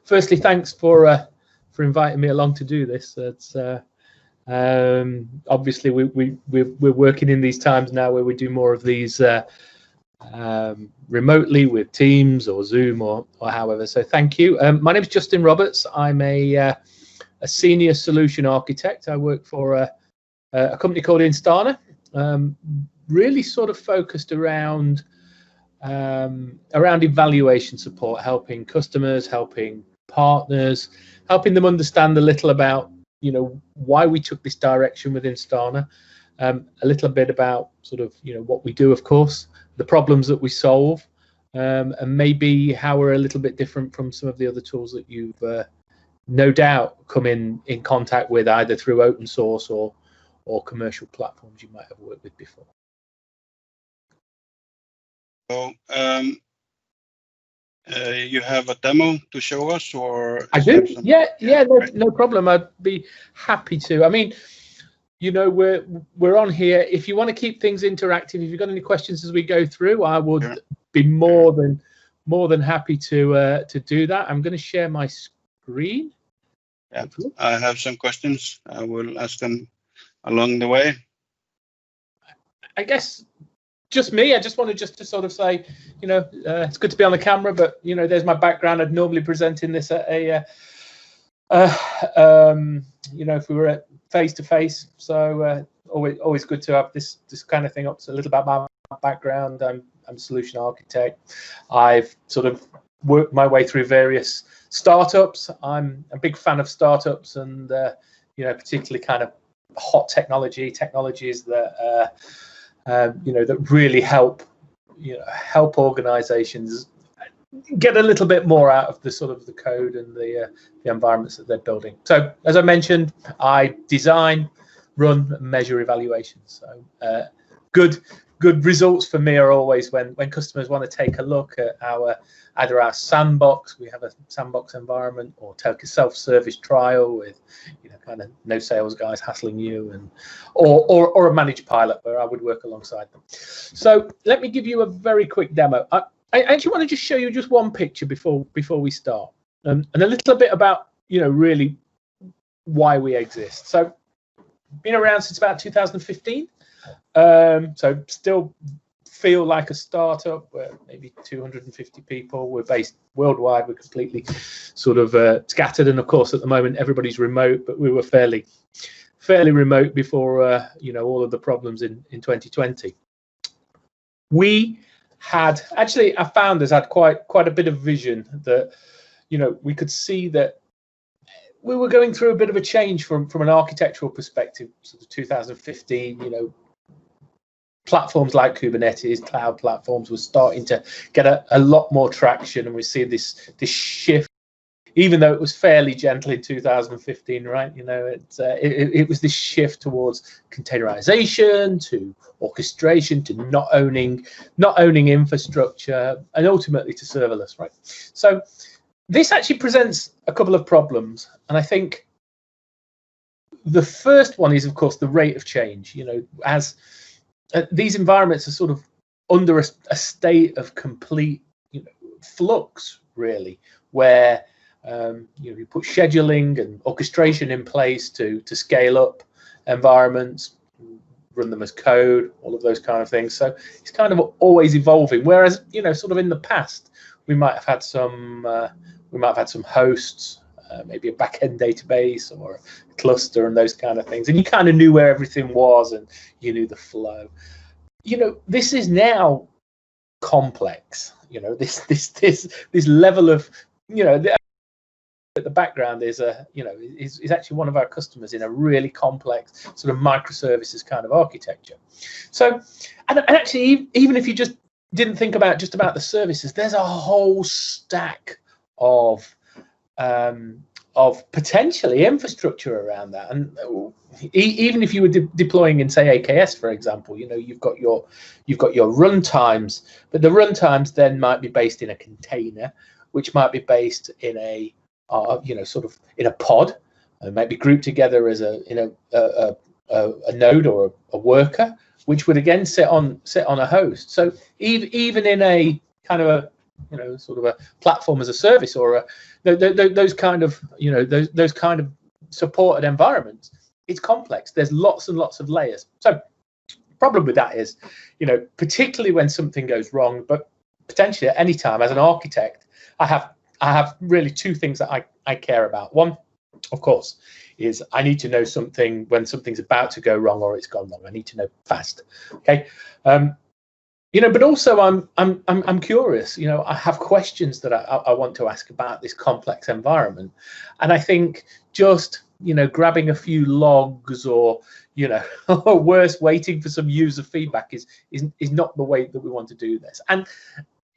firstly, thanks for inviting me along to do this. It's obviously we're working in these times now where we do more of these remotely with Teams or Zoom or however. So thank you. My name is Justyn Roberts. I'm a senior solution architect. I work for a company called Instana, really sort of focused around evaluation support, helping customers, helping partners, helping them understand a little about, you know, why we took this direction with Instana, a little bit about sort of, you know, what we do, of course, the problems that we solve, and maybe how we're a little bit different from some of the other tools that you've no doubt come in contact with, either through open source or commercial platforms you might have worked with before. So you have a demo to show us, or I do? Yeah, no problem. I'd be happy to. I mean, you know, we're on here. If you want to keep things interactive, if you've got any questions as we go through, I would be more than happy to do that. I'm going to share my screen. Yeah, I have some questions. I will ask them along the way. I guess just me. I just wanted to sort of say, you know, it's good to be on the camera, but you know, there's my background. I'd normally present in this at a you know, if we were at face-to-face. So always good to have this kind of thing up. So a little about my background. I'm a solution architect. I've sort of worked my way through various startups. I'm a big fan of startups, and you know, particularly kind of hot technologies that you know, that really help organizations get a little bit more out of the sort of the code and the environments that they're building. So as I mentioned, I design, run, and measure evaluations. So good results for me are always when customers want to take a look at either our sandbox, we have a sandbox environment, or take a self-service trial with, you know, kind of no sales guys hassling you, and or a managed pilot where I would work alongside them. So let me give you a very quick demo. I actually want to just show you just one picture before we start, and a little bit about, you know, really why we exist. So been around since about 2015. So still feel like a startup. We're maybe 250 people. We're based worldwide. We're completely sort of scattered, and of course at the moment everybody's remote, but we were fairly remote before you know, all of the problems in 2020. We had actually, our founders had quite a bit of vision that, you know, we could see that we were going through a bit of a change from an architectural perspective. Sort of 2015, you know, platforms like Kubernetes, cloud platforms, were starting to get a lot more traction, and we see this shift, even though it was fairly gentle in 2015, right? You know, it was this shift towards containerization, to orchestration, to not owning infrastructure, and ultimately to serverless, right? So this actually presents a couple of problems, and I think the first one is, of course, the rate of change. You know, as these environments are sort of under a state of complete, you know, flux, really, where you know, you put scheduling and orchestration in place to scale up environments, run them as code, all of those kind of things. So it's kind of always evolving. Whereas, you know, sort of in the past, we might have had some hosts, maybe a back-end database or a cluster and those kind of things, and you kind of knew where everything was and you knew the flow. You know, this is now complex. You know, this level of, you know, the background is is actually one of our customers in a really complex sort of microservices kind of architecture. So, and actually, even if you just didn't think about just about the services, there's a whole stack of potentially infrastructure around that. And even if you were deploying in, say, AKS, for example, you know, you've got your runtimes, but the runtimes then might be based in a container, which might be based in a you know, sort of in a pod, and might be grouped together as a node or a worker, which would again sit on a host. So even in a kind of sort of a platform as a service, or those kind of those kind of supported environments. It's complex. There's lots and lots of layers. So the problem with that is, particularly when something goes wrong, but potentially at any time as an architect, I have really two things that I care about. One, of course, is I need to know something when something's about to go wrong or it's gone wrong. I need to know fast. Okay. But also I'm curious. I have questions that I want to ask about this complex environment, and I think just grabbing a few logs or or worse, waiting for some user feedback is not the way that we want to do this. And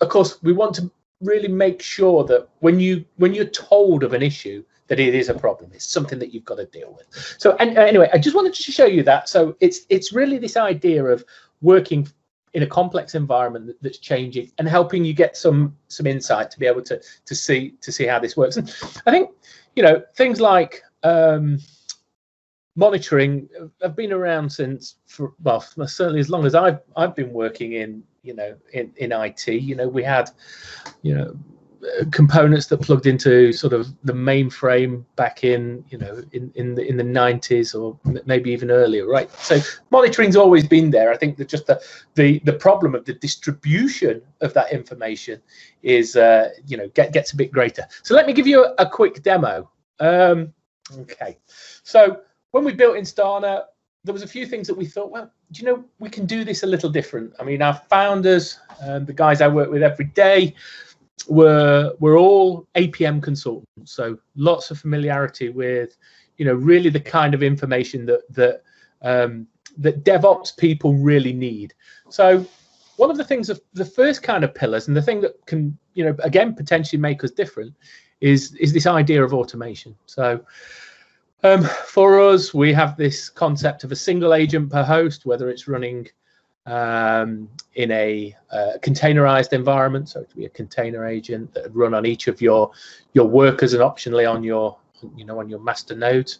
of course, we want to really make sure that when you're told of an issue, that it is a problem. It's something that you've got to deal with. So anyway, I just wanted to show you that. So it's really this idea of working in a complex environment that's changing and helping you get some insight to be able to see how this works. And I think things like monitoring have been around certainly as long as I've been working in IT. We had components that plugged into sort of the mainframe back in in the 90s or maybe even earlier, right? So monitoring's always been there. I think that just the problem of the distribution of that information is gets a bit greater. So let me give you a quick demo. Okay, so when we built Instana, there was a few things that we thought, well, we can do this a little different. I mean, our founders, the guys I work with every day, were all APM consultants, so lots of familiarity with really the kind of information that DevOps people really need. So one of the things, the first kind of pillars, and the thing that can again potentially make us different is this idea of automation. So for us, we have this concept of a single agent per host, whether it's running in a containerized environment, so it could be a container agent that would run on each of your workers and optionally on your on your master nodes,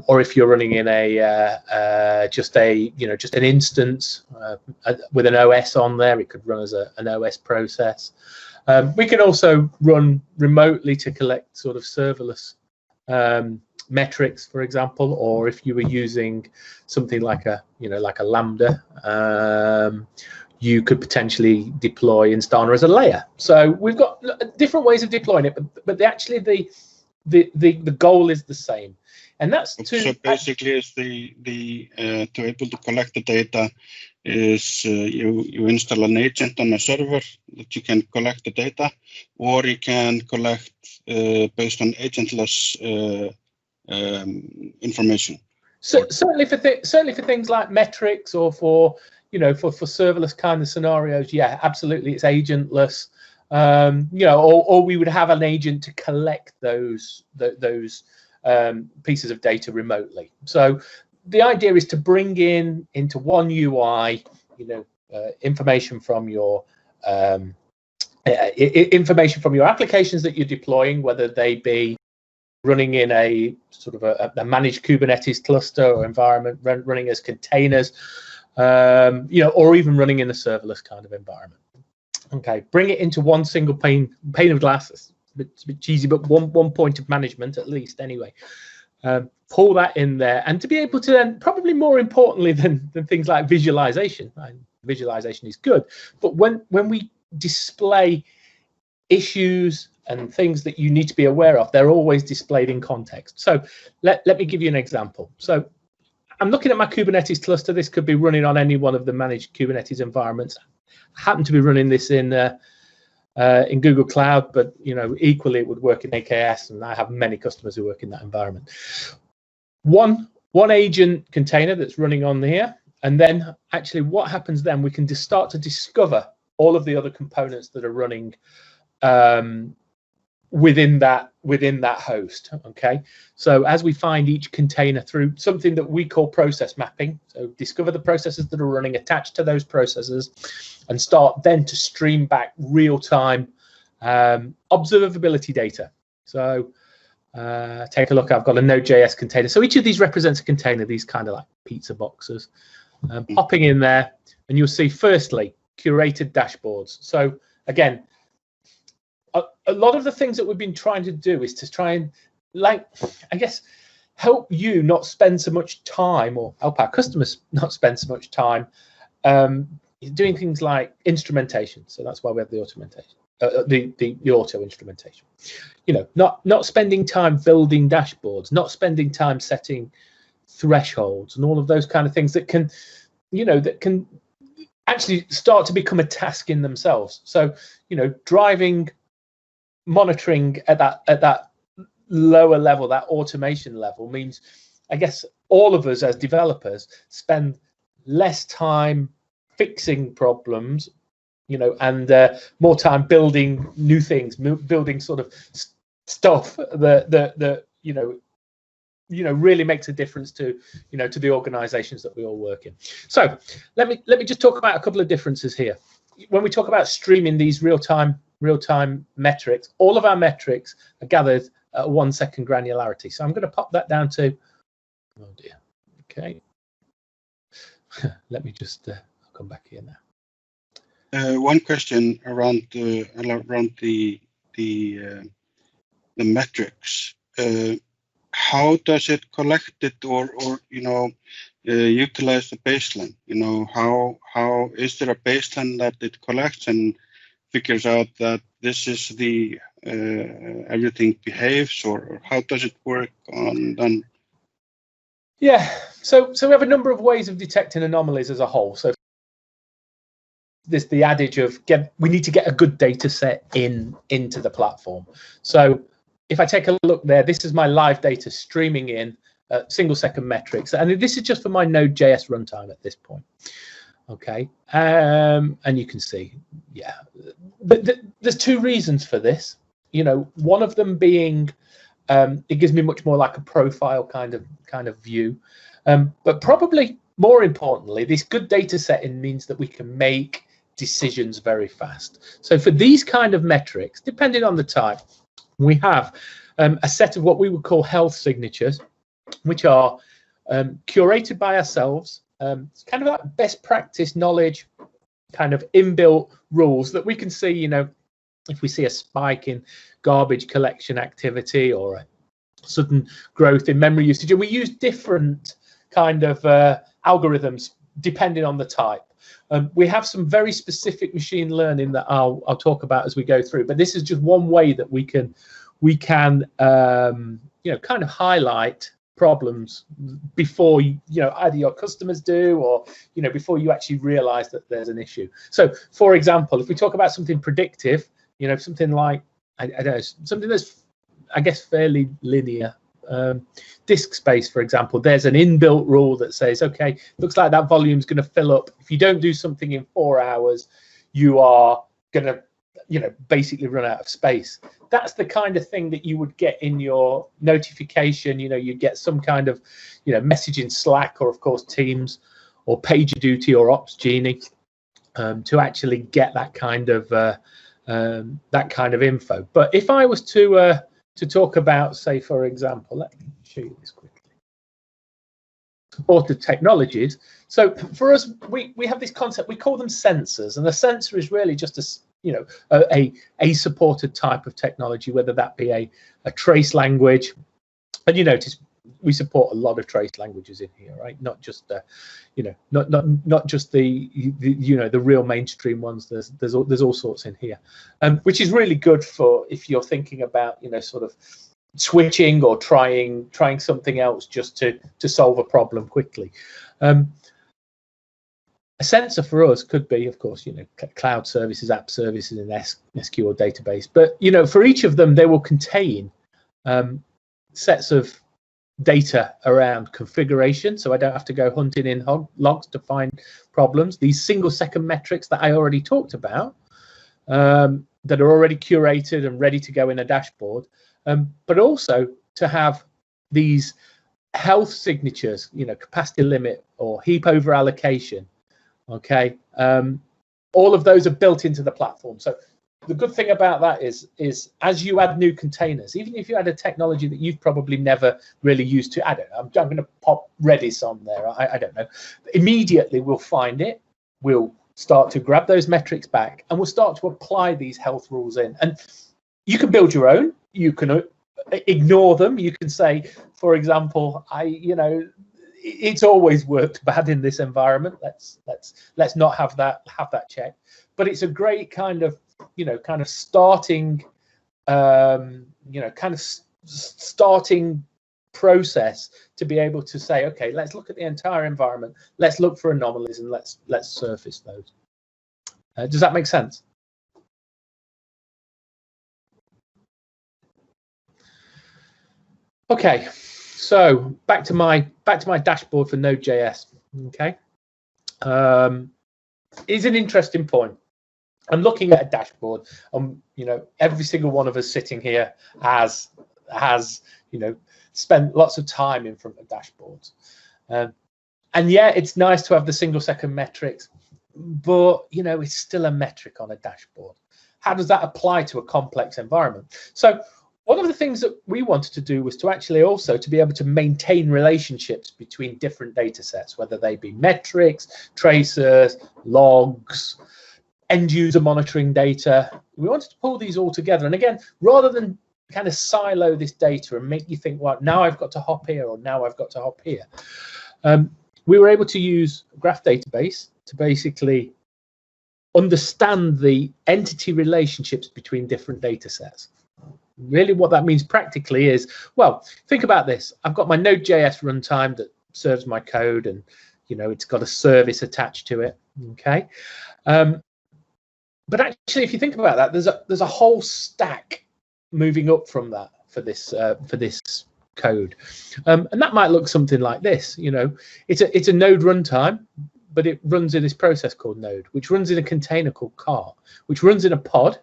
or if you're running in a just an instance with an OS on there, it could run as an OS process. We can also run remotely to collect sort of serverless metrics, for example, or if you were using something like a Lambda, you could potentially deploy Instana as a layer. So we've got different ways of deploying it, but actually the goal is the same, and that's so basically is the to able to collect the data is you install an agent on a server that you can collect the data, or you can collect based on agentless information. So certainly for things like metrics, or for serverless kind of scenarios, yeah, absolutely, it's agentless. Or we would have an agent to collect those pieces of data remotely. So the idea is to bring into one UI, information from your applications that you're deploying, whether they be running in a sort of a managed Kubernetes cluster or environment, running as containers, or even running in a serverless kind of environment. Okay, bring it into one single pane of glass. It's a bit cheesy, but one point of management at least, anyway. Pull that in there, and to be able to then, probably more importantly than things like visualization. Visualization is good, but when we display issues and things that you need to be aware of, they're always displayed in context. So let me give you an example. So I'm looking at my Kubernetes cluster. This could be running on any one of the managed Kubernetes environments. I happen to be running this in Google Cloud, but equally it would work in AKS, and I have many customers who work in that environment. One agent container that's running on here, and then actually what happens then, we can just start to discover all of the other components that are running within that host. Okay, so as we find each container through something that we call process mapping, so discover the processes that are running attached to those processes, and start then to stream back real-time observability data. So take a look. I've got a Node.js container, so each of these represents a container, these kind of like pizza boxes. Popping in there, and you'll see firstly curated dashboards. So again, a lot of the things that we've been trying to do is to try and, like, I guess, help you not spend so much time, or help our customers not spend so much time doing things like instrumentation. So that's why we have the automation, the auto instrumentation. You know, not spending time building dashboards, not spending time setting thresholds and all of those kind of things that can, you know, that can actually start to become a task in themselves. So, you know, driving monitoring at that lower level, that automation level, means, I guess, all of us as developers spend less time fixing problems, you know, and more time building new things, building sort of stuff that you know really makes a difference to, you know, to the organizations that we all work in. So let me just talk about a couple of differences here. When we talk about streaming these real-time metrics, all of our metrics are gathered at 1 second granularity. So I'm going to pop that down to, oh dear, okay. Let me just I'll come back here now. One question around the metrics. How does it collect it, or you know, utilize the baseline? You know, how is there a baseline that it collects and figures out that this is the everything behaves, or how does it work on then? Yeah, so we have a number of ways of detecting anomalies as a whole. So there's the adage of we need to get a good data set into the platform. So if I take a look there, this is my live data streaming in single second metrics, and this is just for my Node.js runtime at this point. Okay, and you can see, yeah, but there's two reasons for this. You know, one of them being it gives me much more like a profile kind of view, but probably more importantly, this good data setting means that we can make decisions very fast. So for these kind of metrics, depending on the type, we have a set of what we would call health signatures, which are curated by ourselves. It's kind of like best practice knowledge, kind of inbuilt rules that we can see, you know, if we see a spike in garbage collection activity or a sudden growth in memory usage. And we use different kind of algorithms depending on the type. We have some very specific machine learning that I'll talk about as we go through, but this is just one way that we can you know, kind of highlight problems before you know, either your customers do, or, you know, before you actually realize that there's an issue. So for example, if we talk about something predictive, you know, something like, I don't know, something that's, I guess, fairly linear, disk space, for example, there's an inbuilt rule that says, okay, looks like that volume is going to fill up. If you don't do something in 4 hours, you are going to, you know, basically run out of space. That's the kind of thing that you would get in your notification. You know, you get some kind of, you know, message in Slack, or of course Teams, or PagerDuty, or OpsGenie, to actually get that kind of info. But if I was to talk about, say, for example, let me show you this quickly. Supported technologies. So for us, we have this concept, we call them sensors, and the sensor is really just a, you know, a supported type of technology, whether that be a trace language. And you notice we support a lot of trace languages in here, right? Not just you know, not just the you know, the real mainstream ones. There's all sorts in here, which is really good for if you're thinking about, you know, sort of switching or trying something else just to solve a problem quickly. A sensor for us could be, of course, you know, cloud services, app services, and SQL database. But, you know, for each of them, they will contain sets of data around configuration, so I don't have to go hunting in logs to find problems. These single second metrics that I already talked about, that are already curated and ready to go in a dashboard, but also to have these health signatures, you know, capacity limit or heap over allocation. Okay, all of those are built into the platform. So the good thing about that is as you add new containers, even if you add a technology that you've probably never really used to add it, I'm going to pop Redis on there, I don't know, immediately we'll find it, we'll start to grab those metrics back, and we'll start to apply these health rules in. And You can build your own. You can ignore them. You can say, for example, it's always worked bad in this environment. Let's not have that checked. But it's a great kind of starting starting process to be able to say, okay, let's look at the entire environment. Let's look for anomalies and let's surface those. Does that make sense? Okay, so back to my dashboard for Node.js. Okay, is an interesting point. I'm looking at a dashboard. Every single one of us sitting here has spent lots of time in front of dashboards, and yeah, it's nice to have the single-second metrics, but it's still a metric on a dashboard. How does that apply to a complex environment? So one of the things that we wanted to do was to actually also to be able to maintain relationships between different data sets, whether they be metrics, tracers, logs, end user monitoring data. We wanted to pull these all together. And again, rather than kind of silo this data and make you think, well, now I've got to hop here or now I've got to hop here. We were able to use a graph database to basically understand the entity relationships between different data sets. Really what that means practically is, well, think about this. I've got my Node.js runtime that serves my code, and it's got a service attached to it. Okay, but actually, if you think about that, there's a whole stack moving up from that for this code, and that might look something like this. It's a Node runtime, but it runs in this process called Node, which runs in a container called cart, which runs in a pod,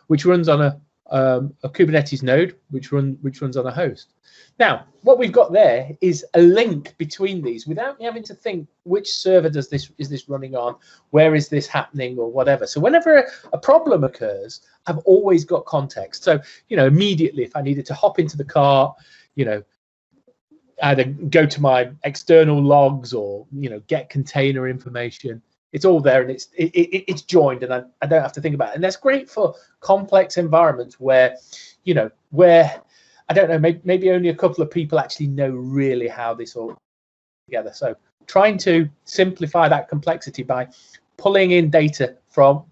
which runs on a Kubernetes node, which runs on a host. Now, what we've got there is a link between these without having to think which server is this running on, where is this happening, or whatever. So whenever a problem occurs, I've always got context. So immediately, if I needed to hop into the cart, either go to my external logs or get container information, it's all there and it's joined, and I don't have to think about it. And that's great for complex environments where where I don't know, maybe only a couple of people actually know really how this all together. So trying to simplify that complexity by pulling in data from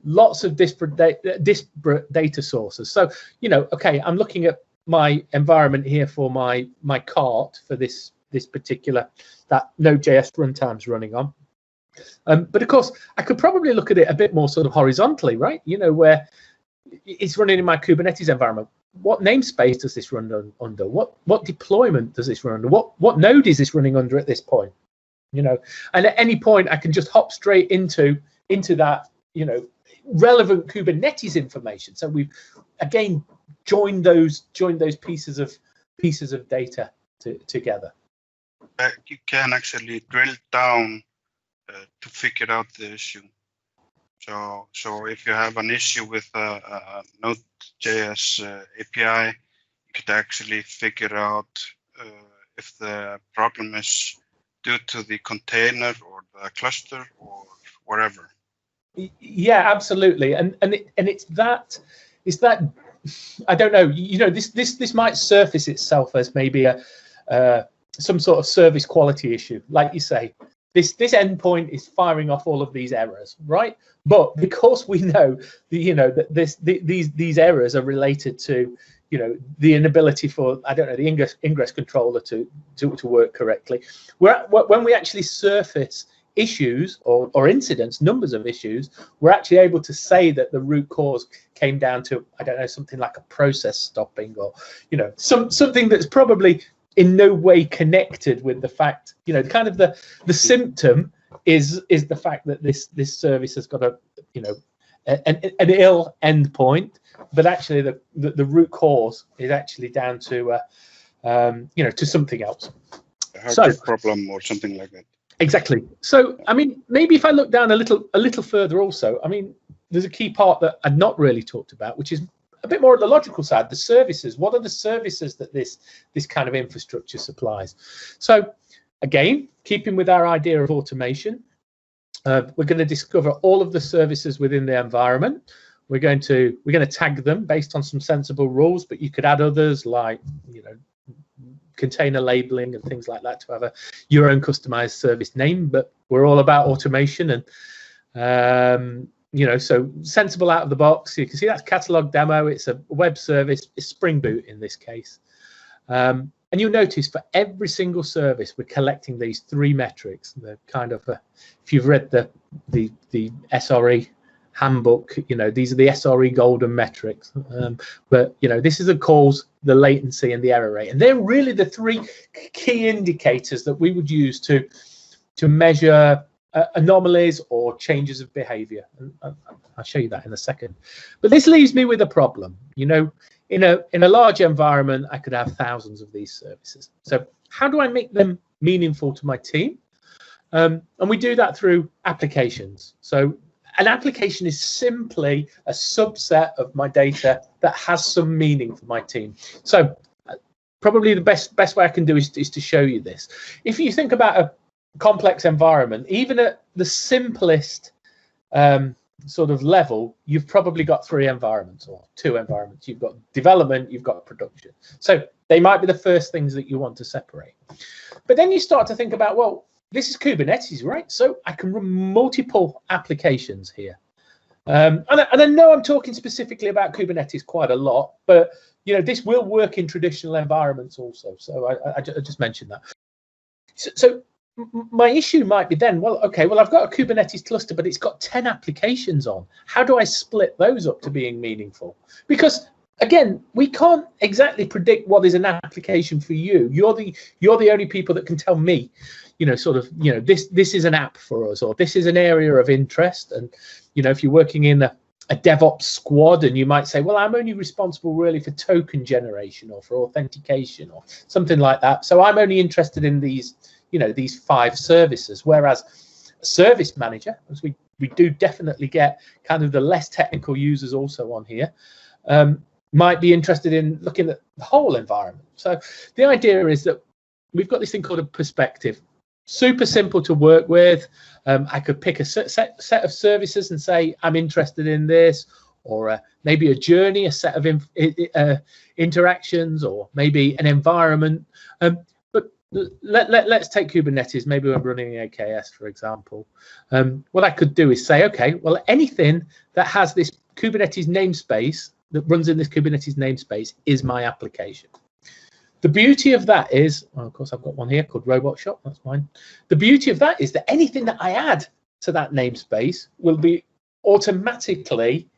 lots of disparate data sources. So okay, I'm looking at my environment here for my cart for this particular that Node.js runtime's running on. But of course, I could probably look at it a bit more sort of horizontally, right? Where it's running in my Kubernetes environment. What namespace does this run under? What deployment does this run under? What node is this running under at this point? And at any point, I can just hop straight into that relevant Kubernetes information. So we've again joined those pieces of data together. You can actually drill down to figure out the issue. So if you have an issue with a Node.js API, you could actually figure out if the problem is due to the container or the cluster or wherever. Yeah, absolutely, and it's that I don't know. This might surface itself as maybe some sort of service quality issue, like you say. This endpoint is firing off all of these errors, right? But because we know that these errors are related to the inability for the ingress controller to work correctly, when we actually surface issues or incidents, numbers of issues, we're actually able to say that the root cause came down to something like a process stopping or something that's probably in no way connected with the fact, kind of the symptom is the fact that this service has got an ill endpoint, but actually the root cause is actually down to to something else. A hardware problem or something like that. Exactly. So I mean, maybe if I look down a little further also, I mean, there's a key part that I've not really talked about, which is a bit more at the logical side, the services. What are the services that this kind of infrastructure supplies? So again, keeping with our idea of automation, we're going to discover all of the services within the environment. we're going to tag them based on some sensible rules, but you could add others like, you know, container labeling and things like that to have your own customized service name. But we're all about automation and you know, so sensible out of the box. You can see that's catalog demo. It's a web service. It's Spring Boot in this case. And you'll notice for every single service, we're collecting these 3 metrics. They're kind of, if you've read the SRE handbook, you know, these are the SRE golden metrics. But, you know, this is the calls, the latency and the error rate. And they're really the 3 key indicators that we would use to measure anomalies or changes of behavior. I'll show you that in a second. But this leaves me with a problem. You know, in a large environment, I could have thousands of these services. So how do I make them meaningful to my team? And we do that through applications. So an application is simply a subset of my data that has some meaning for my team. So probably the best way I can do is to show you this. If you think about a complex environment, even at the simplest sort of level, you've probably got 3 environments or 2 environments. You've got development, you've got production. So they might be the first things that you want to separate. But then you start to think about, well, this is Kubernetes, right? So I can run multiple applications here. And I know I'm talking specifically about Kubernetes quite a lot, but you know, this will work in traditional environments also. So I just mentioned that. So my issue might be then, well, okay, well, I've got a Kubernetes cluster, but it's got 10 applications on. How do I split those up to being meaningful? Because again, we can't exactly predict what is an application for you. You're the only people that can tell me, you know, sort of, you know, this is an app for us, or this is an area of interest. And, you know, if you're working in a DevOps squad and you might say, well, I'm only responsible really for token generation or for authentication or something like that. So I'm only interested in these, you know, these 5 services. Whereas a service manager, as we do definitely get kind of the less technical users also on here, might be interested in looking at the whole environment. So the idea is that we've got this thing called a perspective. Super simple to work with. I could pick a set of services and say, I'm interested in this, or maybe a journey, a set of interactions, or maybe an environment. But let's take Kubernetes. Maybe we're running AKS, for example. What I could do is say, okay, well, anything that has this Kubernetes namespace, that runs in this Kubernetes namespace, is my application. The beauty of that is, well, of course, I've got one here called Robot Shop. That's mine. The beauty of that is that anything that I add to that namespace will be automatically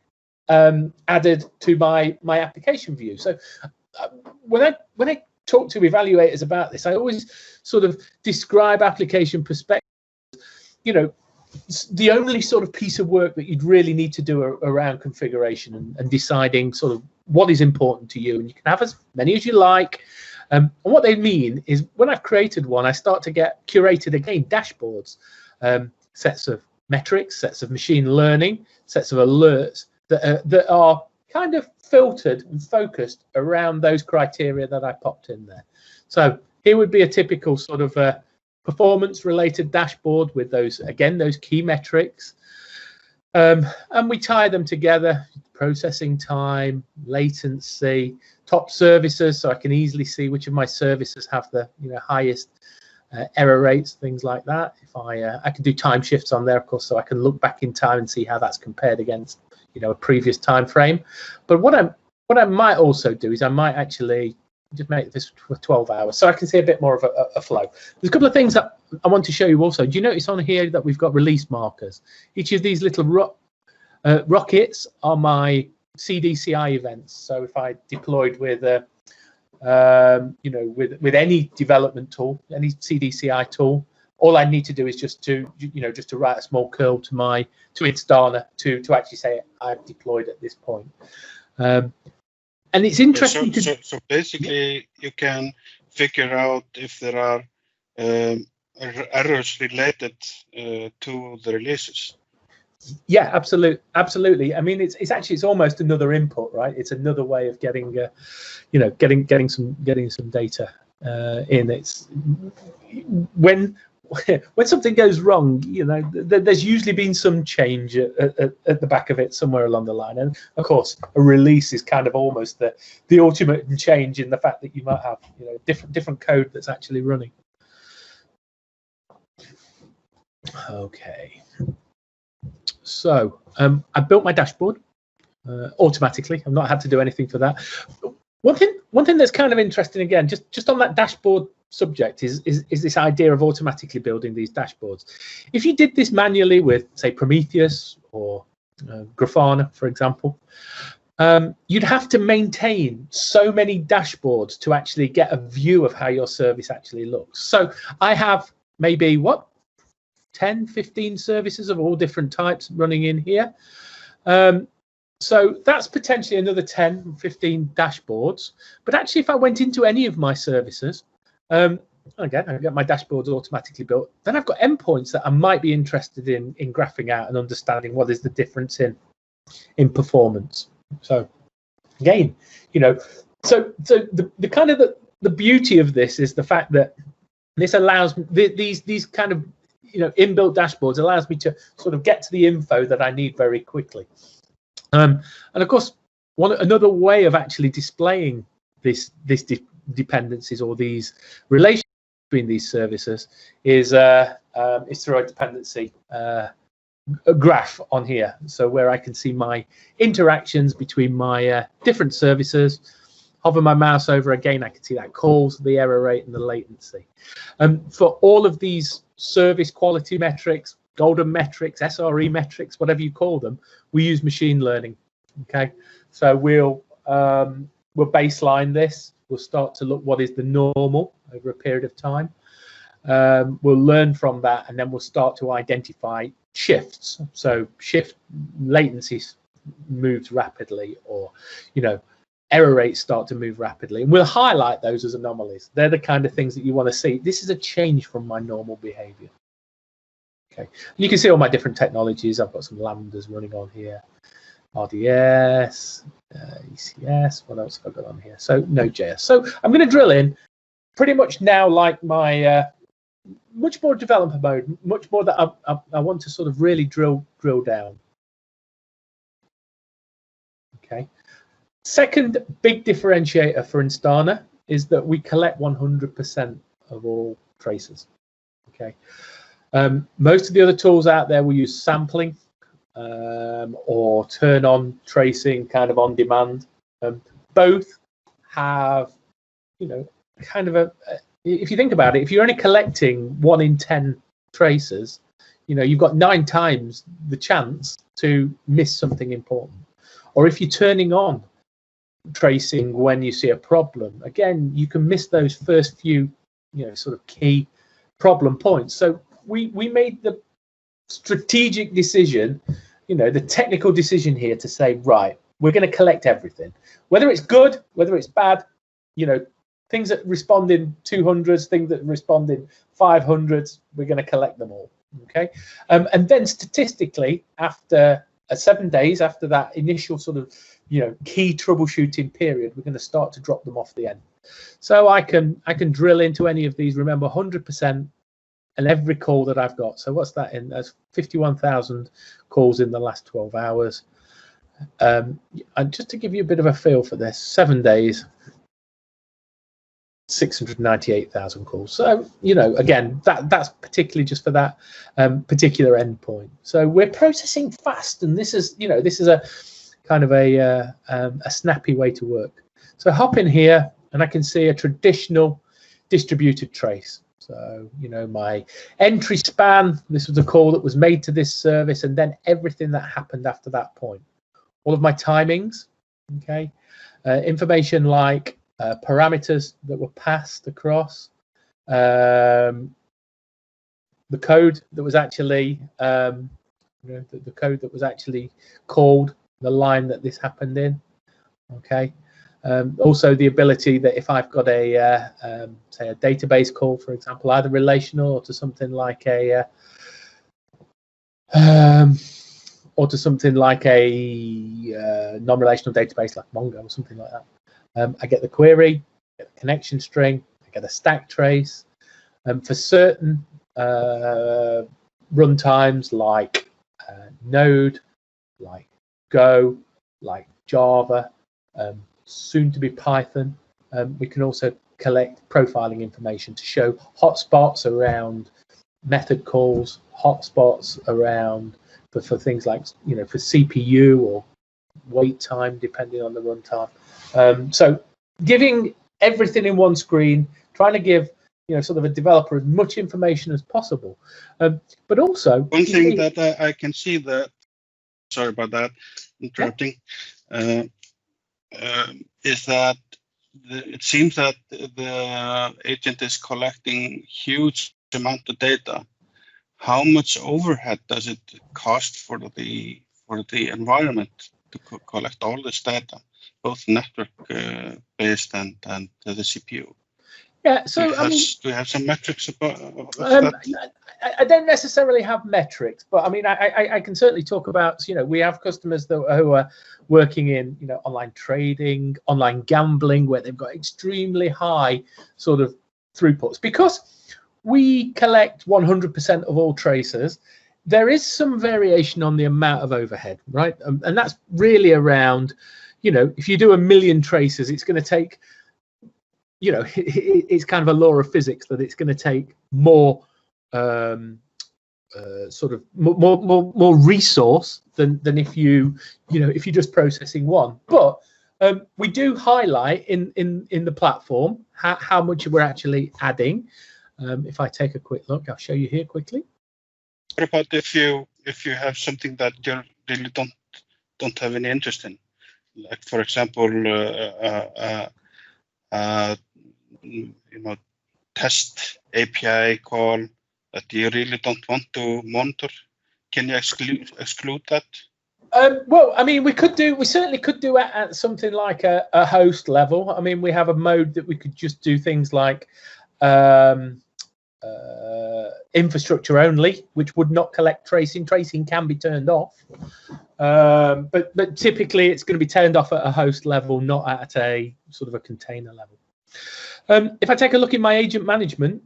added to my application view. So when I talk to evaluators about this, I always sort of describe application perspective. You know, the only sort of piece of work that you'd really need to do around configuration and deciding sort of what is important to you. And you can have as many as you like. And what they mean is when I've created one, I start to get curated again dashboards, sets of metrics, sets of machine learning, sets of alerts that are kind of filtered and focused around those criteria that I popped in there. So here would be a typical sort of performance related dashboard with those, again, those key metrics. And we tie them together: processing time, latency, top services, so I can easily see which of my services have the highest error rates, things like that. If I can do time shifts on there, of course, so I can look back in time and see how that's compared against a previous time frame. But what I might also do is I might actually just make this for 12 hours, so I can see a bit more of a flow. There's a couple of things that I want to show you also. Do you notice on here that we've got release markers? Each of these little rockets are my CDCI events. So if I deployed with with any development tool, any CDCI tool, all I need to do is just to write a small curl to Instana to actually say I've deployed at this point. And it's interesting. So basically, you can figure out if there are errors related to the releases. Yeah, absolutely. I mean, it's almost another input, right? It's another way of getting getting some data in. It's when when something goes wrong, you know, there's usually been some change at the back of it somewhere along the line. And of course, a release is kind of almost the ultimate change in the fact that you might have, you know, different code that's actually running. Okay. So I built my dashboard automatically. I've not had to do anything for that. One thing that's kind of interesting, again, just on that dashboard subject, is this idea of automatically building these dashboards. If you did this manually with, say, Prometheus or Grafana, for example, you'd have to maintain so many dashboards to actually get a view of how your service actually looks. So I have maybe, what, 10, 15 services of all different types running in here. So that's potentially another 10, 15 dashboards. But actually, if I went into any of my services, again, I get my dashboards automatically built. Then I've got endpoints that I might be interested in graphing out and understanding what is the difference in performance. So again, you know, so the kind of the beauty of this is the fact that this allows these kind of, you know, inbuilt dashboards allows me to sort of get to the info that I need very quickly. And of course, another way of actually displaying this dependencies or these relations between these services is through a dependency graph on here. So where I can see my interactions between my different services. Hover my mouse over, again, I can see that calls, the error rate, and the latency. For all of these service quality metrics, golden metrics, SRE metrics, whatever you call them, we use machine learning. Okay, so we'll baseline this. We'll start to look what is the normal over a period of time. We'll learn from that, and then we'll start to identify shifts. So shift latencies moves rapidly, or, you know, error rates start to move rapidly, and we'll highlight those as anomalies. They're the kind of things that you want to see. This is a change from my normal behavior. Okay, and you can see all my different technologies. I've got some lambdas running on here, RDS, ECS. What else have I got on here? So Node.js. So I'm going to drill in pretty much now, like my much more developer mode, much more that I want to sort of really drill down. Okay. Second big differentiator for Instana is that we collect 100% of all traces. Okay. Most of the other tools out there will use sampling or turn on tracing kind of on demand. Both have, you know, kind of if you think about it, if you're only collecting 1 in 10 traces, you know, you've got 9 times the chance to miss something important. Or if you're turning on tracing when you see a problem, again, you can miss those first few, you know, sort of key problem points. So we made the strategic decision, you know, the technical decision here to say, right, we're going to collect everything, whether it's good, whether it's bad, you know, things that respond in 200s, things that respond in 500s, we're going to collect them all. Okay, and then statistically, after 7 days after that initial sort of, you know, key troubleshooting period, we're going to start to drop them off the end. So I can drill into any of these. Remember, 100% and every call that I've got. So what's that in? That's 51,000 calls in the last 12 hours. And just to give you a bit of a feel for this, 7 days, 698,000 calls. So, you know, again, that's particularly just for that particular endpoint. So we're processing fast, and this is, you know, this is a kind of a snappy way to work. So hop in here, and I can see a traditional distributed trace. So, you know, my entry span, this was a call that was made to this service, and then everything that happened after that point. All of my timings, okay, information like parameters that were passed across, the code that was actually, you know, the code that was actually called, the line that this happened in, okay. Also the ability that if I've got a say a database call, for example, either relational or to something like a non-relational database like Mongo or something like that. I get the query, get the connection string, I get a stack trace. For certain runtimes like Node, like Go, like Java, soon to be Python. We can also collect profiling information to show hotspots around method calls, hotspots around for things like, you know, for CPU or wait time, depending on the runtime. So giving everything in one screen, trying to give, you know, sort of a developer as much information as possible. But also one thing that I can see that, sorry about that, interrupting, is that it seems that the agent is collecting huge amount of data. How much overhead does it cost for the environment to collect all this data, both network based and the CPU? Yeah, so do you have some metrics about that? I don't necessarily have metrics, but I mean, I can certainly talk about, you know, we have customers who are working in, you know, online trading, online gambling, where they've got extremely high sort of throughputs. Because we collect 100% of all traces, there is some variation on the amount of overhead, right? And that's really around, you know, if you do 1 million traces, it's going to take, you know, it's kind of a law of physics that it's going to take more sort of more resource than if you know, if you're just processing one. But we do highlight in the platform how much we're actually adding. If I take a quick look, I'll show you here quickly. What about if you have something that you really don't have any interest in, like for example, you know, test API call that you really don't want to monitor? Can you exclude that? Well, I mean, we certainly could do it at something like a host level. I mean, we have a mode that we could just do things like infrastructure only, which would not collect tracing. Tracing can be turned off, but typically it's going to be turned off at a host level, not at a sort of a container level. If I take a look in my agent management,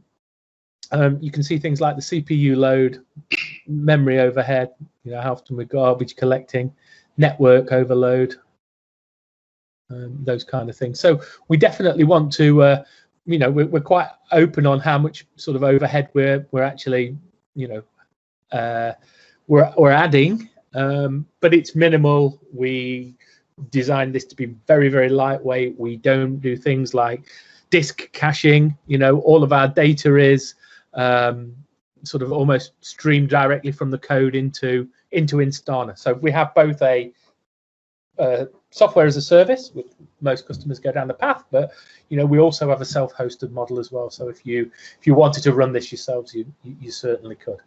you can see things like the CPU load, memory overhead, you know, how often we're garbage collecting, network overload, those kind of things. So we definitely want to, you know, we're quite open on how much sort of overhead we're actually, you know, we're adding, but it's minimal. We designed this to be very, very lightweight. We don't do things like disk caching. You know, all of our data is sort of almost streamed directly from the code into Instana. So we have both a software as a service, which most customers go down the path, but you know, we also have a self-hosted model as well. So if you wanted to run this yourselves, you certainly could.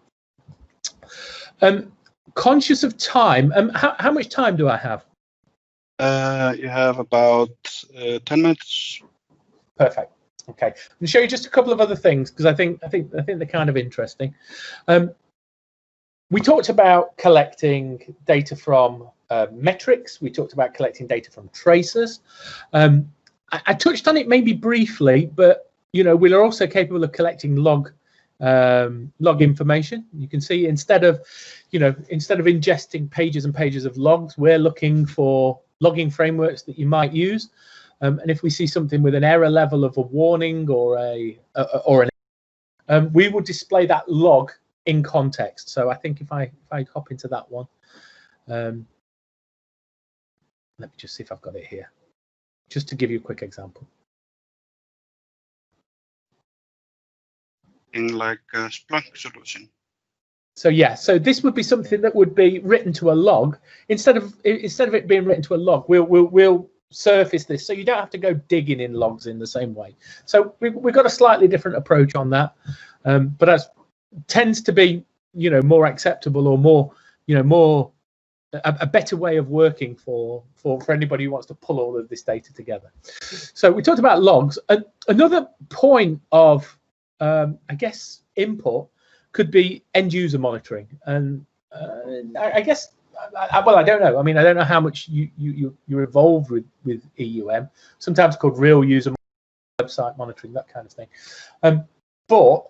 Conscious of time, how much time do I have? You have about 10 minutes. Perfect. Okay, I'm going to show you just a couple of other things because I think they're kind of interesting. We talked about collecting data from metrics. We talked about collecting data from tracers. I touched on it maybe briefly, but you know, we're also capable of collecting log information. You can see instead of ingesting pages and pages of logs, we're looking for logging frameworks that you might use. And if we see something with an error level of a warning or we will display that log in context. So I think if I hop into that one, let me just see if I've got it here, just to give you a quick example. In like a Splunk solution. So yeah, so this would be something that would be written to a log instead of it being written to a log. We'll surface this, so you don't have to go digging in logs in the same way. So we've got a slightly different approach on that, but that tends to be, you know, more acceptable or more, you know, a better way of working for anybody who wants to pull all of this data together. So we talked about logs. Another point of I guess input could be end user monitoring, and I guess. Well, I don't know. I mean, I don't know how much you're involved with EUM. Sometimes called real user website monitoring, that kind of thing. But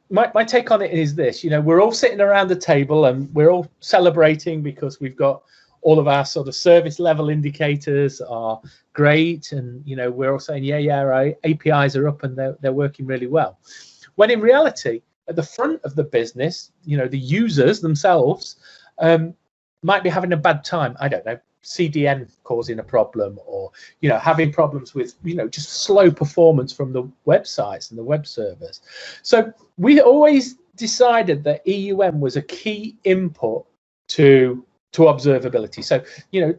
my take on it is this: we're all sitting around the table and we're all celebrating because we've got all of our sort of service level indicators are great, and we're all saying, yeah, our APIs are up and they're working really well. When in reality, at the front of the business, the users themselves might be having a bad time. I don't know, CDN causing a problem, or having problems with just slow performance from the websites and the web servers. So we always decided that EUM was a key input to observability. So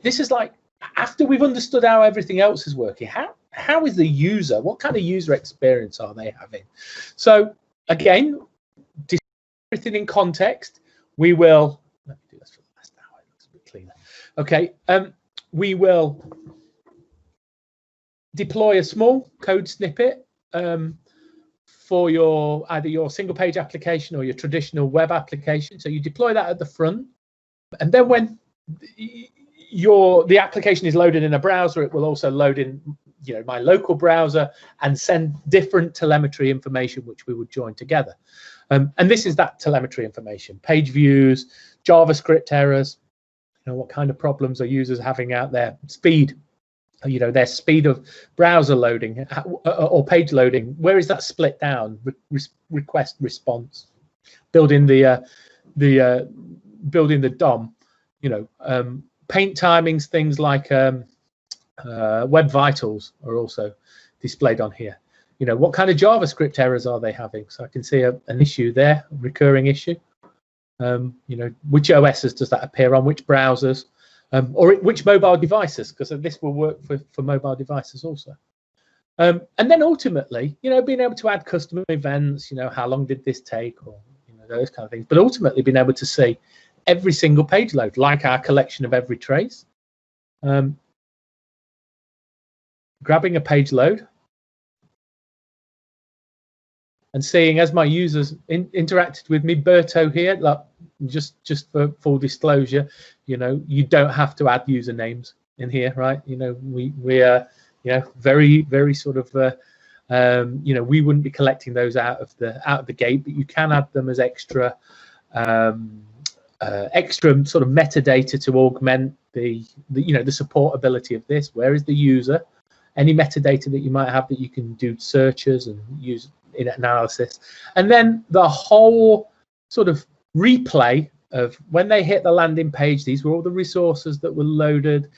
this is like, after we've understood how everything else is working, how is the user, what kind of user experience are they having? So again, everything in context. We will, let me do this for the last hour, it looks a bit cleaner. Okay, we will deploy a small code snippet for either your single page application or your traditional web application. So you deploy that at the front, and then when the application is loaded in a browser, it will also load in my local browser and send different telemetry information, which we would join together. And this is that telemetry information: page views, JavaScript errors, what kind of problems are users having out there, speed, their speed of browser loading or page loading. Where is that split down? Request response, building the DOM, paint timings, things like web vitals are also displayed on here. What kind of JavaScript errors are they having? So I can see an issue there, a recurring issue. Which OSs does that appear on, which browsers, or which mobile devices, because this will work for mobile devices also. And then ultimately, being able to add custom events, how long did this take, or those kind of things. But ultimately being able to see every single page load, like our collection of every trace. Grabbing a page load and seeing, as my users interacted with me, Berto here, like, just for full disclosure, you don't have to add usernames in here, right? We are, very, very sort of, we wouldn't be collecting those out of the gate, but you can add them as extra sort of metadata to augment the supportability of this. Where is the user? Any metadata that you might have that you can do searches and use in analysis, and then the whole sort of replay of when they hit the landing page. These were all the resources that were loaded.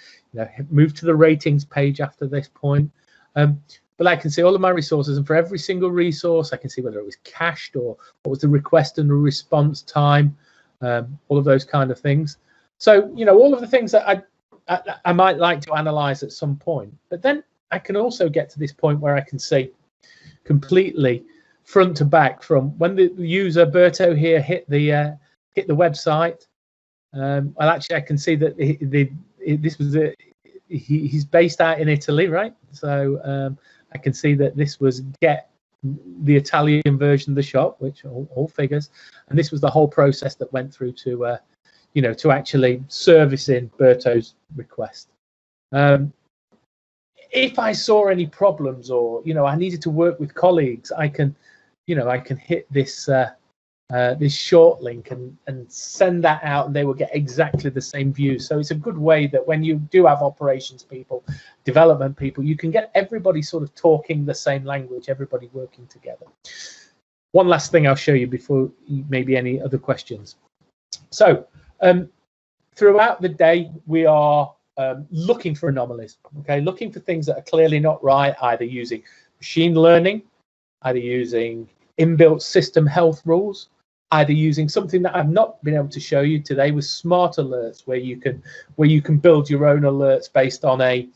Move to the ratings page after this point. But I can see all of my resources, and for every single resource, I can see whether it was cached or what was the request and the response time. All of those kind of things. So all of the things that I might like to analyze at some point. But then I can also get to this point where I can see completely front to back, from when the user Berto here hit the website. Well, actually, I can see that he's based out in Italy, right? So I can see that this was get the Italian version of the shop, which all figures, and this was the whole process that went through to to actually servicing Berto's request. If I saw any problems, or I needed to work with colleagues, I can hit this this short link and send that out, and they will get exactly the same view. So it's a good way that when you do have operations people, development people, you can get everybody sort of talking the same language, everybody working together. One last thing I'll show you before maybe any other questions. So throughout the day, we are looking for anomalies, looking for things that are clearly not right, either using machine learning, either using inbuilt system health rules, either using something that I've not been able to show you today with smart alerts, where you can build your own alerts based on a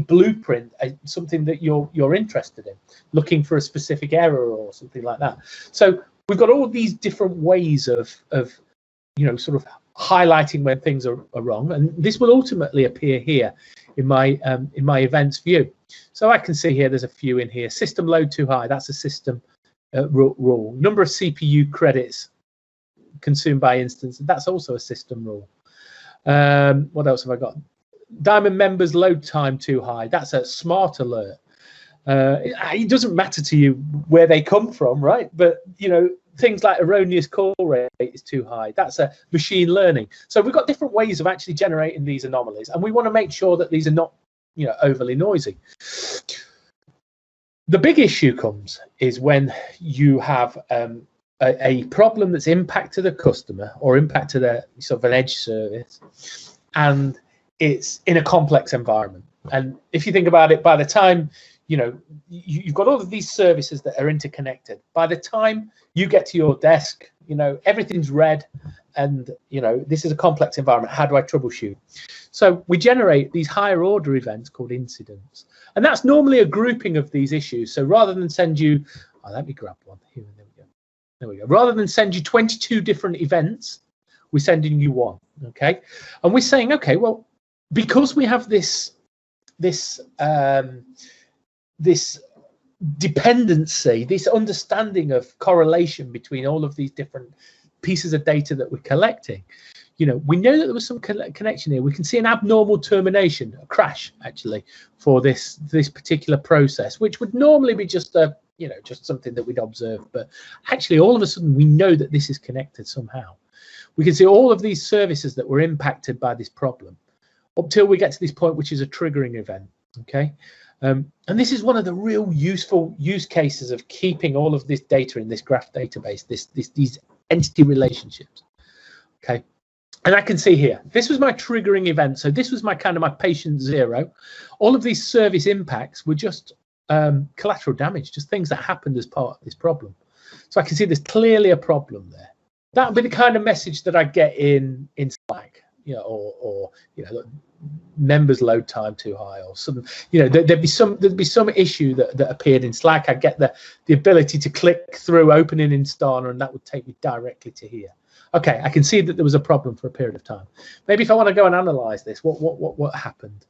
blueprint, something that you're interested in, looking for a specific error or something like that. So we've got all these different ways of sort of highlighting when things are wrong, and this will ultimately appear here in my events view. So I can see here there's a few in here. System load too high, that's a system rule. Number of CPU credits consumed by instance, that's also a system rule. What else have I got? Diamond members load time too high, that's a smart alert. It doesn't matter to you where they come from, right? But things like erroneous call rate is too high. That's a machine learning. So we've got different ways of actually generating these anomalies, and we want to make sure that these are not, overly noisy. The big issue comes is when you have a problem that's impacted a customer or impacted a sort of an edge service, and it's in a complex environment. And if you think about it, by the time you've got all of these services that are interconnected, by the time you get to your desk, everything's red, and this is a complex environment. How do I troubleshoot? So we generate these higher order events called incidents, and that's normally a grouping of these issues. So rather than send you, let me grab one here. There we go. Rather than send you 22 different events, we're sending you one. Okay, and we're saying, okay, well, because we have this dependency, this understanding of correlation between all of these different pieces of data that we're collecting, we know that there was some connection here. We can see an abnormal termination, a crash actually, for this particular process, which would normally be just just something that we'd observe, but actually all of a sudden we know that this is connected somehow. We can see all of these services that were impacted by this problem up till we get to this point, which is a triggering event. Okay. And this is one of the real useful use cases of keeping all of this data in this graph database, these entity relationships. Okay, and I can see here, this was my triggering event. So this was my patient zero. All of these service impacts were just collateral damage, just things that happened as part of this problem. So I can see there's clearly a problem there. That would be the kind of message that I get in Slack, or members load time too high, or some, there'd be some issue that appeared in Slack. I get the ability to click through, open in Instana, and that would take me directly to here. Okay, I can see that there was a problem for a period of time. Maybe if I want to go and analyze this, what happened?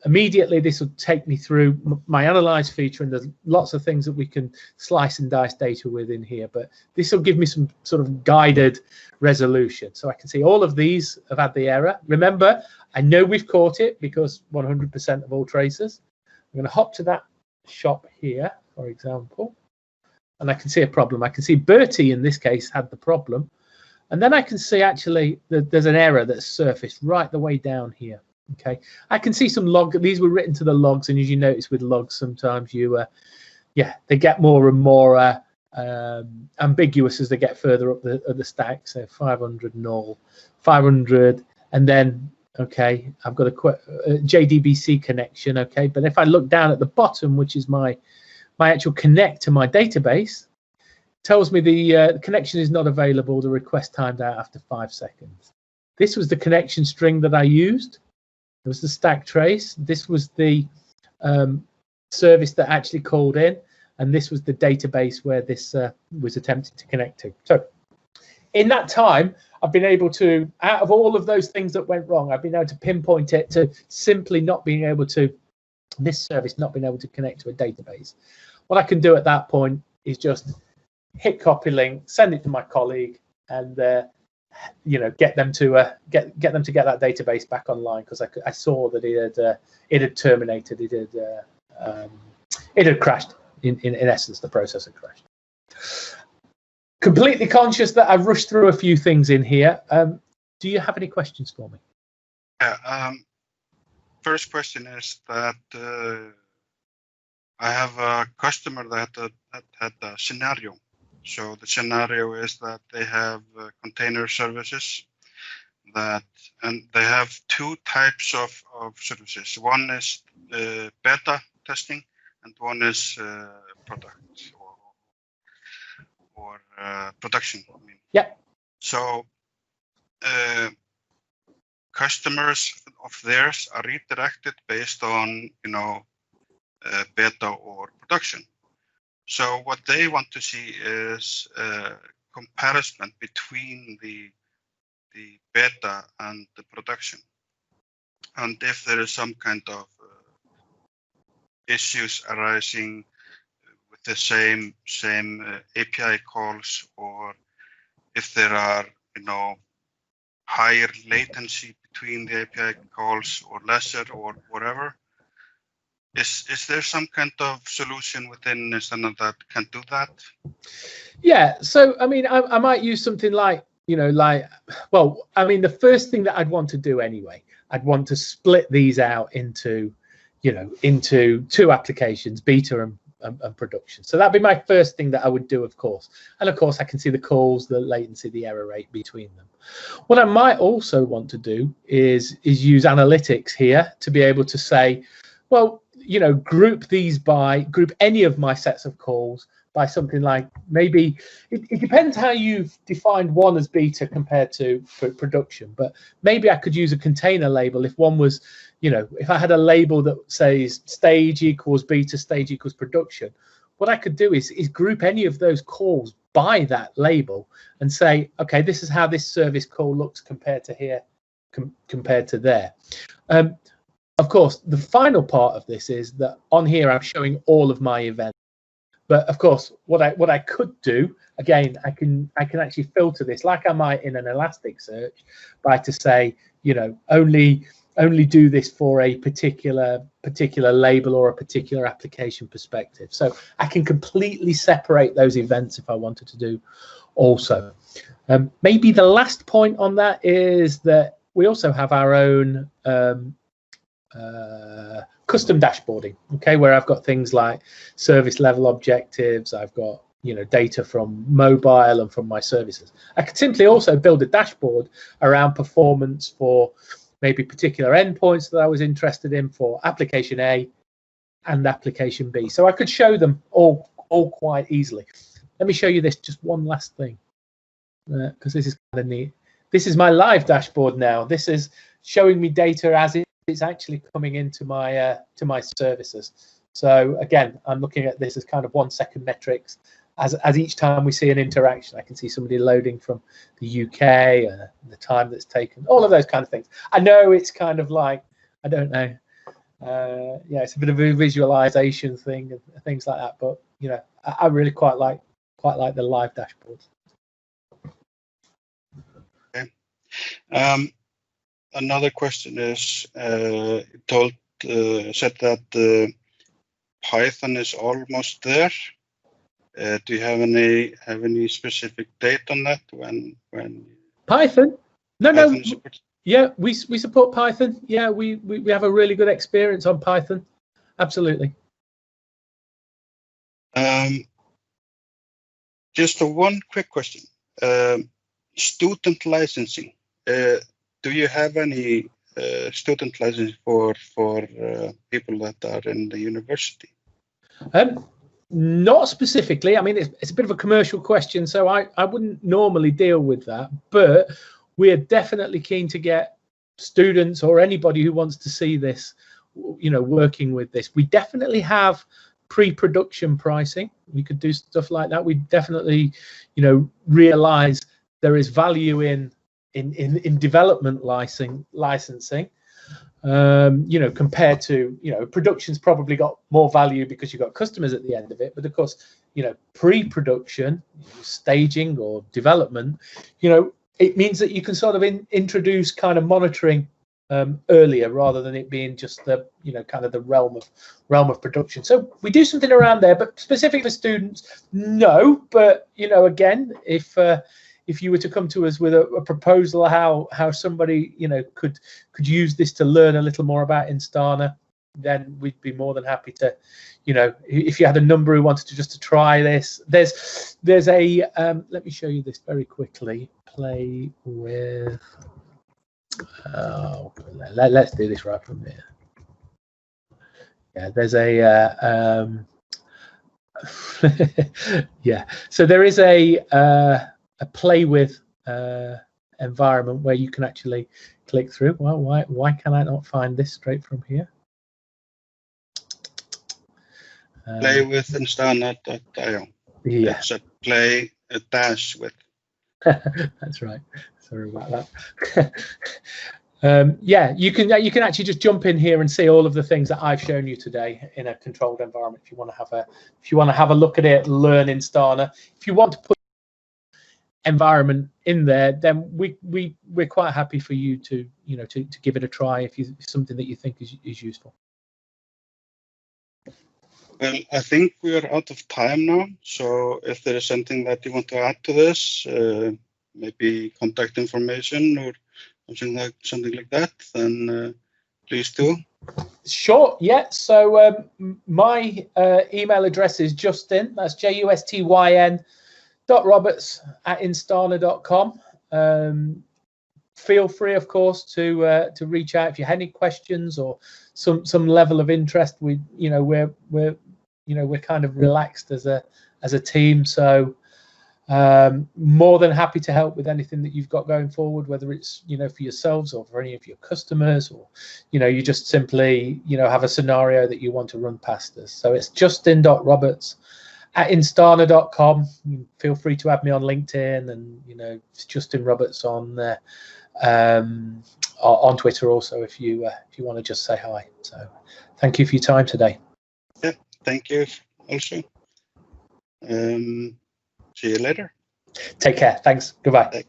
Immediately, this will take me through my analyze feature, and there's lots of things that we can slice and dice data within here, but this will give me some sort of guided resolution. So I can see all of these have had the error. Remember, I know we've caught it because 100% of all traces. I'm going to hop to that shop here, for example, and I can see a problem. I can see Bertie in this case had the problem, and then I can see actually that there's an error that's surfaced right the way down here. Okay, I can see some log. These were written to the logs, and as you notice with logs, sometimes they get more and more ambiguous as they get further up the stack. So 500 null, 500, and then okay, I've got a JDBC connection. Okay, but if I look down at the bottom, which is my actual connect to my database, tells me the connection is not available. The request timed out after 5 seconds. This was the connection string that I used. It was the stack trace. This was the service that actually called in, and this was the database where this was attempted to connect to. So in that time, I've been able to, out of all of those things that went wrong, I've been able to pinpoint it to simply not being able to, this service not being able to connect to a database. What I can do at that point is just hit copy link, send it to my colleague, and get them to get that database back online, because I saw that it had terminated, it had crashed. In essence, the process had crashed. Completely conscious that I've rushed through a few things in here. Do you have any questions for me? Yeah. First question is that I have a customer that had a scenario. So the scenario is that they have container services and they have two types of services. One is beta testing, and one is product or production. I mean. Yeah. So customers of theirs are redirected based on beta or production. So what they want to see is a comparison between the beta and the production, and if there is some kind of issues arising with the same API calls, or if there are higher latency between the API calls or lesser or whatever. Is there some kind of solution within Instana that can do that? Yeah, so I mean, I might use something like, well, I mean, the first thing that I'd want to do anyway, I'd want to split these out into, into two applications, beta and production. So that'd be my first thing that I would do, of course. And of course, I can see the calls, the latency, the error rate between them. What I might also want to do is use analytics here to be able to say, well, group any of my sets of calls by something like, maybe it depends how you've defined one as beta compared to production, but maybe I could use a container label if one was, if I had a label that says stage equals beta, stage equals production. What I could do is group any of those calls by that label and say, okay, this is how this service call looks compared to here, compared to there. Of course, the final part of this is that on here I'm showing all of my events. But of course, what I could do, again, I can actually filter this like I might in an Elasticsearch by to say, only do this for a particular label or a particular application perspective. So I can completely separate those events if I wanted to do also. Maybe the last point on that is that we also have our own custom dashboarding, okay, where I've got things like service level objectives, I've got data from mobile and from my services. I could simply also build a dashboard around performance for maybe particular endpoints that I was interested in for application A and application B. So I could show them all quite easily. Let me show you this, just one last thing, because this is kind of neat. This is my live dashboard now. This is showing me data as it's actually coming into my to my services. So again, I'm looking at this as kind of 1 second metrics. As each time we see an interaction, I can see somebody loading from the UK, the time that's taken, all of those kind of things. I know it's kind of like, I don't know, yeah, it's a bit of a visualization thing and things like that. But I really quite like the live dashboards. Okay. Another question is, said that Python is almost there. Do you have any specific date on that when Python? No, Python no. Yeah, we support Python. Yeah, we have a really good experience on Python. Absolutely. Just one quick question. Student licensing. Do you have any student licensing for people that are in the university? Not specifically. I mean, it's a bit of a commercial question, so I wouldn't normally deal with that. But we are definitely keen to get students or anybody who wants to see this, working with this. We definitely have pre-production pricing. We could do stuff like that. We definitely, realize there is value in development licensing. Compared to, production's probably got more value because you've got customers at the end of it. But of course, pre-production, staging or development, it means that you can sort of introduce kind of monitoring earlier rather than it being just the, kind of the realm of production. So we do something around there, but specific for students, no. But, again, if you were to come to us with a proposal how somebody could use this to learn a little more about Instana, then we'd be more than happy to, if you had a number who wanted to try this, there's a let me show you this very quickly. Play with let's do this right from here. Yeah, there's a yeah, so there is a play with environment where you can actually click through. Well, why can I not find this straight from here? Play with Instana.io. Yeah, it's a play a dash with. That's right. Sorry about that. Yeah, you can actually just jump in here and see all of the things that I've shown you today in a controlled environment. If you want to have a look at it, learn Instana. If you want to put environment in there, then we're quite happy for you to to give it a try if it's something that you think is useful. Well, I think we are out of time now. So if there is something that you want to add to this, maybe contact information or something like that, then please do. Sure. Yeah. So my email address is Justyn. That's JUSTYN .roberts@instana.com. Feel free, of course, to reach out if you have any questions or some level of interest. We're kind of relaxed as a team, so more than happy to help with anything that you've got going forward, whether it's for yourselves or for any of your customers, or you just simply have a scenario that you want to run past us. So it's Justyn.roberts@instana.com. Feel free to add me on LinkedIn, and it's Justyn Roberts on Twitter also if you want to just say hi. So thank you for your time today. Yeah, thank you also. See you later. Take care. Thanks. Goodbye.